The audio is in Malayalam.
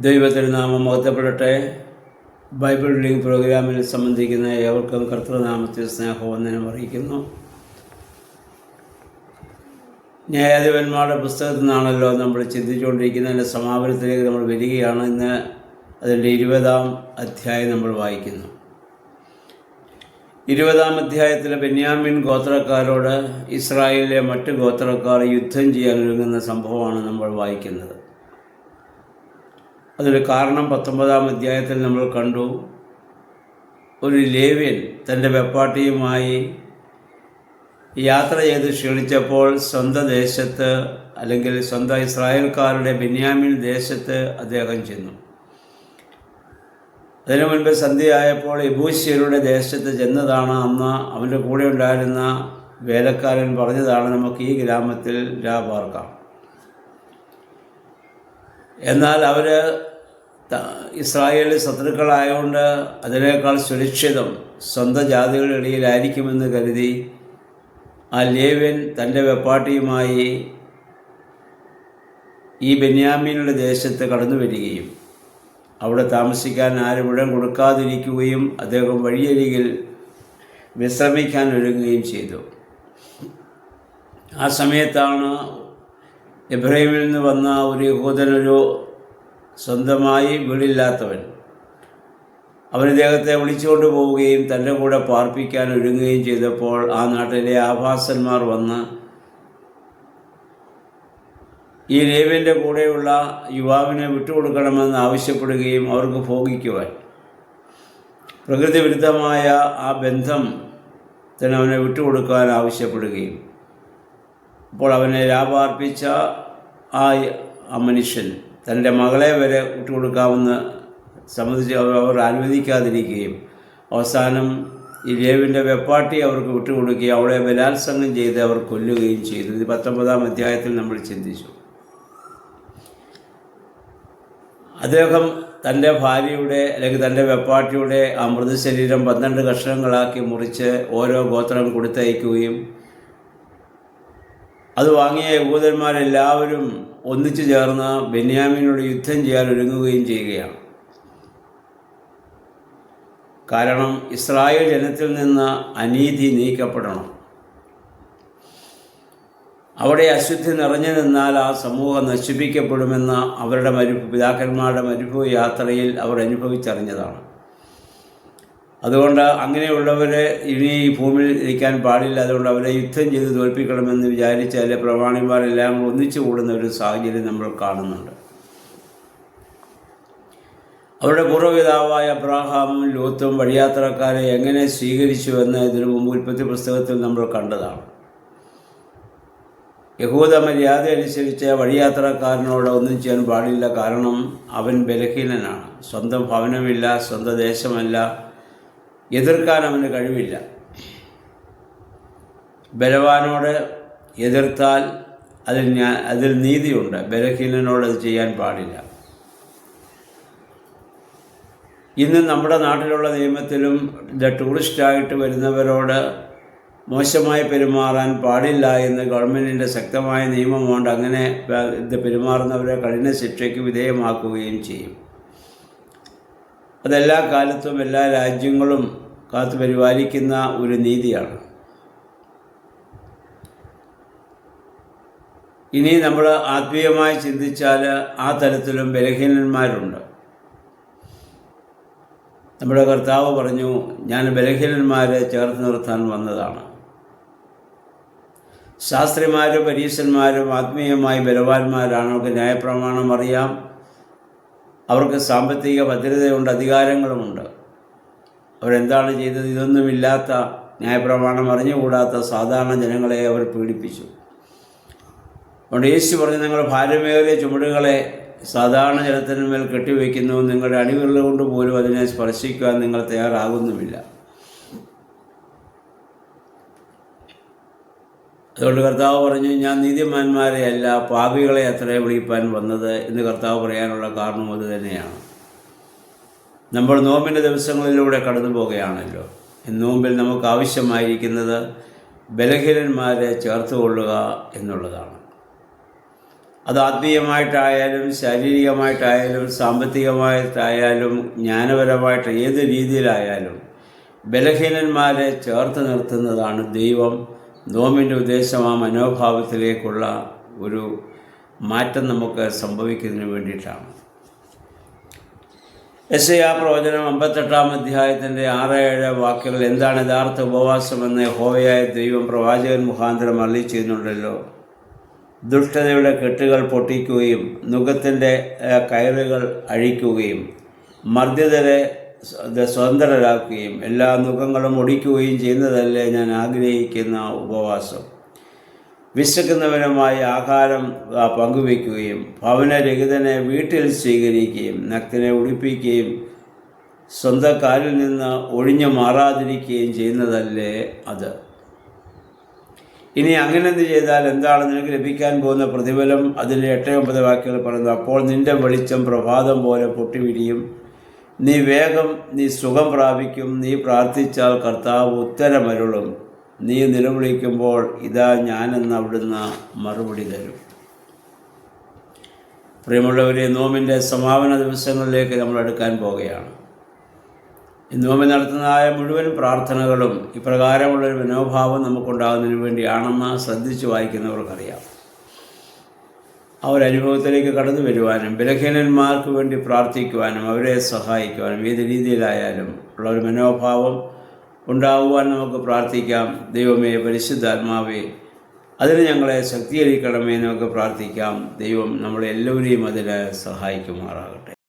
ദൈവത്തിരുനാമം മഹത്വപ്പെടട്ടെ. ബൈബിൾ റീഡിംഗ് പ്രോഗ്രാമിൽ സംബന്ധിക്കുന്ന ഏവർക്കും കർത്തൃനാമത്തിൽ സ്നേഹവന്ദനം അറിയിക്കുന്നു. ന്യായാധിപന്മാരുടെ പുസ്തകത്തിൽ നിന്നാണല്ലോ നമ്മൾ ചിന്തിച്ചുകൊണ്ടിരിക്കുന്നതിൻ്റെ സമാപനത്തിലേക്ക് നമ്മൾ വരികയാണ്. ഇന്ന് അതിൻ്റെ 20-ാം അധ്യായം നമ്മൾ വായിക്കുന്നു. 20-ാം അധ്യായത്തിലെ ബെന്യാമിൻ ഗോത്രക്കാരോട് ഇസ്രായേലിലെ മറ്റ് ഗോത്രക്കാർ യുദ്ധം ചെയ്യാൻ ഒരുങ്ങുന്ന സംഭവമാണ് നമ്മൾ വായിക്കുന്നത്. അതിന് കാരണം 19-ാം അധ്യായത്തിൽ നമ്മൾ കണ്ടു. ഒരു ലേവ്യൻ തൻ്റെ വെപ്പാട്ടിയുമായി യാത്ര ചെയ്ത് ക്ഷീണിച്ചപ്പോൾ സ്വന്തം ദേശത്ത്, അല്ലെങ്കിൽ സ്വന്തം ഇസ്രായേൽക്കാരുടെ ബെന്യാമിൻ ദേശത്ത് അദ്ദേഹം ചെന്നു. അതിനു മുൻപ് സന്ധ്യയായപ്പോൾ യെബൂസ്യരുടെ ദേശത്ത് ചെന്നതാണ്. അന്ന് അവൻ്റെ കൂടെ ഉണ്ടായിരുന്ന വേലക്കാരൻ പറഞ്ഞതാണ്, നമുക്ക് ഈ ഗ്രാമത്തിൽ പാർക്കാം. എന്നാൽ അവർ ഇസ്രായേലിൽ ശത്രുക്കളായതുകൊണ്ട് അതിനേക്കാൾ സുരക്ഷിതം സ്വന്തം ജാതികളുടെ ഇടയിലായിരിക്കുമെന്ന് കരുതി ആ ലേവ്യൻ തൻ്റെ വെപ്പാട്ടിയുമായി ഈ ബെന്യാമീനുടെ ദേശത്ത് കടന്നു വരികയും അവിടെ താമസിക്കാൻ ആരും ഇടം കൊടുക്കാതിരിക്കുകയും അദ്ദേഹം വഴിയരികിൽ വിശ്രമിക്കാൻ ഒരുങ്ങുകയും ചെയ്തു. ആ സമയത്താണ് എബ്രഹീമിൽ നിന്ന് വന്ന ഒരു യഹൂദനൊരു സ്വന്തമായി വീടില്ലാത്തവൻ അവൻ ഇദ്ദേഹത്തെ വിളിച്ചുകൊണ്ട് പോവുകയും തൻ്റെ കൂടെ പാർപ്പിക്കാൻ ഒരുങ്ങുകയും ചെയ്തപ്പോൾ ആ നാട്ടിലെ ആഭാസന്മാർ വന്ന് ഈ ലേവ്യൻ്റെ കൂടെയുള്ള യുവാവിനെ വിട്ടുകൊടുക്കണമെന്ന് ആവശ്യപ്പെടുകയും അവർക്ക് ഭോഗിക്കുവാൻ പ്രകൃതി വിരുദ്ധമായ ആ ബന്ധം തന്നെ അവനെ വിട്ടുകൊടുക്കാൻ ആവശ്യപ്പെടുകയും അപ്പോൾ അവനെ പാർപ്പിച്ച ആ മനുഷ്യൻ തൻ്റെ മകളെ വരെ വിട്ടുകൊടുക്കാമെന്ന് സംബന്ധിച്ച് അവർ അനുവദിക്കാതിരിക്കുകയും അവസാനം ഈ ലേവ്യൻ്റെ വെപ്പാട്ടി അവർക്ക് വിട്ടുകൊടുക്കുകയും അവളെ ബലാത്സംഗം ചെയ്ത് അവർ കൊല്ലുകയും ചെയ്തു. ഇത് 19-ാം അധ്യായത്തിൽ നമ്മൾ ചിന്തിച്ചു. അദ്ദേഹം തൻ്റെ ഭാര്യയുടെ, അല്ലെങ്കിൽ തൻ്റെ വെപ്പാട്ടിയുടെ ആ മൃതശരീരം 12 കഷ്ണങ്ങളാക്കി മുറിച്ച് ഓരോ ഗോത്രം കൊടുത്തയക്കുകയും അത് വാങ്ങിയ യഹൂദന്മാരെല്ലാവരും ഒന്നിച്ചു ചേർന്ന് ബെന്യാമീനോട് യുദ്ധം ചെയ്യാൻ ഒരുങ്ങുകയും ചെയ്യുകയാണ്. കാരണം ഇസ്രായേൽ ജനത്തിൽ നിന്ന് അനീതി നീക്കപ്പെടണം. അവിടെ അശുദ്ധി നിറഞ്ഞു നിന്നാൽ ആ സമൂഹം നശിപ്പിക്കപ്പെടുമെന്ന് അവരുടെ പിതാക്കന്മാരുടെ മരുഭൂമി യാത്രയിൽ അവർ അനുഭവിച്ചറിഞ്ഞതാണ്. അതുകൊണ്ട് അങ്ങനെയുള്ളവരെ ഇനി ഈ ഭൂമിയിൽ ഇരിക്കാൻ പാടില്ല. അതുകൊണ്ട് അവരെ യുദ്ധം ചെയ്ത് തോൽപ്പിക്കണമെന്ന് വിചാരിച്ച് അതിലെ പ്രമാണിമാരെല്ലാം ഒന്നിച്ചു കൂടുന്ന ഒരു സാഹചര്യം നമ്മൾ കാണുന്നുണ്ട്. അവരുടെ പൂർവ്വപിതാവായ അബ്രാഹാമും ലോത്തും വഴിയാത്രക്കാരെ എങ്ങനെ സ്വീകരിച്ചുവെന്ന് ഇതിനു മുമ്പ് ഉൽപ്പത്തി പുസ്തകത്തിൽ നമ്മൾ കണ്ടതാണ്. യഹൂദ മര്യാദ അനുസരിച്ച് വഴിയാത്രക്കാരനോട് ഒന്നും ചെയ്യാൻ പാടില്ല. കാരണം അവൻ ബലഹീനനാണ്, സ്വന്തം ഭവനമില്ല, സ്വന്തം ദേശമല്ല, എതിർക്കാൻ അവന് കഴിവില്ല. ബലവാനോട് എതിർത്താൽ അതിൽ നീതിയുണ്ട്, ബലഹീനനോട് അത് ചെയ്യാൻ പാടില്ല. ഇന്ന് നമ്മുടെ നാട്ടിലുള്ള നിയമത്തിലും ടൂറിസ്റ്റായിട്ട് വരുന്നവരോട് മോശമായി പെരുമാറാൻ പാടില്ല എന്ന് ഗവൺമെൻറ്റിൻ്റെ ശക്തമായ നിയമമുണ്ട്. അങ്ങനെ ഇത് പെരുമാറുന്നവരെ കഠിന ശിക്ഷയ്ക്ക് വിധേയമാക്കുകയും ചെയ്യും. അതെല്ലാ കാലത്തും എല്ലാ രാജ്യങ്ങളും കാത്തു പരിപാലിക്കുന്ന ഒരു നീതിയാണ്. ഇനി നമ്മൾ ആത്മീയമായി ചിന്തിച്ചാൽ ആ തരത്തിലും ബലഹീനന്മാരുണ്ട്. നമ്മുടെ കർത്താവ് പറഞ്ഞു, ഞാൻ ബലഹീനന്മാരെ ചേർത്ത് നിർത്താൻ വന്നതാണ്. ശാസ്ത്രിമാരും പരീശന്മാരും ആത്മീയമായി ബലവാന്മാരാണ്. അവർക്ക് ന്യായപ്രമാണം അറിയാം, അവർക്ക് സാമ്പത്തിക ഭദ്രതയുണ്ട്, അധികാരങ്ങളുമുണ്ട്. അവരെന്താണ് ചെയ്തത്? ഇതൊന്നുമില്ലാത്ത, ന്യായപ്രമാണം അറിഞ്ഞുകൂടാത്ത സാധാരണ ജനങ്ങളെ അവർ പീഡിപ്പിച്ചു. അതുകൊണ്ട് യേശു പറഞ്ഞു, നിങ്ങൾ ഭാരമേറിയ ചുമടുകളെ സാധാരണ ജനത്തിന്മേൽ കെട്ടിവെക്കുന്നു, നിങ്ങളുടെ അടിവിരൽ കൊണ്ട് പോലും അതിനെ സ്പർശിക്കുവാൻ നിങ്ങൾ തയ്യാറാകുന്നുമില്ല. അതുകൊണ്ട് കർത്താവ് പറഞ്ഞു, ഞാൻ നീതിമാന്മാരെ അല്ല പാപികളെ അത്രേ വിളിപ്പാൻ വന്നത് എന്ന് കർത്താവ് പറയാനുള്ള കാരണം അത് തന്നെയാണ്. നമ്മൾ നോമ്പിൻ്റെ ദിവസങ്ങളിലൂടെ കടന്നു പോകുകയാണല്ലോ. നോമ്പിൽ നമുക്ക് ആവശ്യമായിരിക്കുന്നത് ബലഹീനന്മാരെ ചേർത്ത് കൊള്ളുക എന്നുള്ളതാണ്. അത് ആത്മീയമായിട്ടായാലും ശാരീരികമായിട്ടായാലും സാമ്പത്തികമായിട്ടായാലും ജ്ഞാനപരമായിട്ട് ഏത് രീതിയിലായാലും ബലഹീനന്മാരെ ചേർത്ത് നിർത്തുന്നതാണ് ദൈവം നോമ്പിൻ്റെ ഉദ്ദേശം. ആ മനോഭാവത്തിലേക്കുള്ള ഒരു മാറ്റം നമുക്ക് സംഭവിക്കുന്നതിന് വേണ്ടിയിട്ടാണ്. യെശയ്യാ പ്രവചനം 58-ാം അധ്യായത്തിൻ്റെ 6-7 വാക്യങ്ങൾ എന്താണ് യഥാർത്ഥ ഉപവാസമെന്ന് യഹോവയായ ദൈവം പ്രവാചകൻ മുഖാന്തരം അരുളി ചെയ്യുന്നുണ്ടല്ലോ. ദുഷ്ടതയുടെ കെട്ടുകൾ പൊട്ടിക്കുകയും നുകത്തിൻ്റെ കയറുകൾ അഴിക്കുകയും മർദ്ദിതരെ സ്വതന്ത്രരാക്കുകയും എല്ലാ നുഖങ്ങളും ഒടിക്കുകയും ചെയ്യുന്നതല്ലേ ഞാൻ ആഗ്രഹിക്കുന്ന ഉപവാസം. വിശക്കുന്നവനുമായി ആഹാരം പങ്കുവയ്ക്കുകയും ഭവനരഹിതനെ വീട്ടിൽ സ്വീകരിക്കുകയും നഗ്നനെ ഉടുപ്പിക്കുകയും സ്വന്തം കാലിൽ നിന്ന് ഒഴിഞ്ഞു മാറാതിരിക്കുകയും ചെയ്യുന്നതല്ലേ അത്. ഇനി അങ്ങനെ എന്ത് ചെയ്താൽ എന്താണ് നിനക്ക് ലഭിക്കാൻ പോകുന്ന പ്രതിഫലം? അതിൻ്റെ 8-9 വാക്യങ്ങൾ പറയുന്നു. അപ്പോൾ നിന്റെ വെളിച്ചം പ്രഭാതം പോലെ പൊട്ടിവിരിയും, നീ സുഖം പ്രാപിക്കും. നീ പ്രാർത്ഥിച്ചാൽ കർത്താവ് ഉത്തരമരുളും. നീ നിലവിളിക്കുമ്പോൾ ഇതാ ഞാനെന്ന് അവിടുന്ന് മറുപടി തരും. പ്രിയമുള്ളവരെ, നോമ്പിൻ്റെ സമാപന ദിവസങ്ങളിലേക്ക് നമ്മൾ അടുക്കാൻ പോകുകയാണ്. ഈ നോമ്പ് നടത്തുന്നതായ മുഴുവൻ പ്രാർത്ഥനകളും ഇപ്രകാരമുള്ളൊരു മനോഭാവം നമുക്കുണ്ടാകുന്നതിന് വേണ്ടിയാണെന്ന് ശ്രദ്ധിച്ച് വായിക്കുന്നവർക്കറിയാം. ആ ഒരു അനുഭവത്തിലേക്ക് കടന്നു വരുവാനും ബലഹീനന്മാർക്ക് വേണ്ടി പ്രാർത്ഥിക്കുവാനും അവരെ സഹായിക്കുവാനും ഏത് രീതിയിലായാലും ഉള്ള ഒരു മനോഭാവം ഉണ്ടാകുവാൻ നമുക്ക് പ്രാർത്ഥിക്കാം. ദൈവമേ, പരിശുദ്ധാത്മാവേ, അതിന് ഞങ്ങളെ ശക്തീകരിക്കണമേ നമുക്ക് പ്രാർത്ഥിക്കാം. ദൈവം നമ്മളെല്ലാവരെയും അതിൽ സഹായിക്കുമാറാകട്ടെ.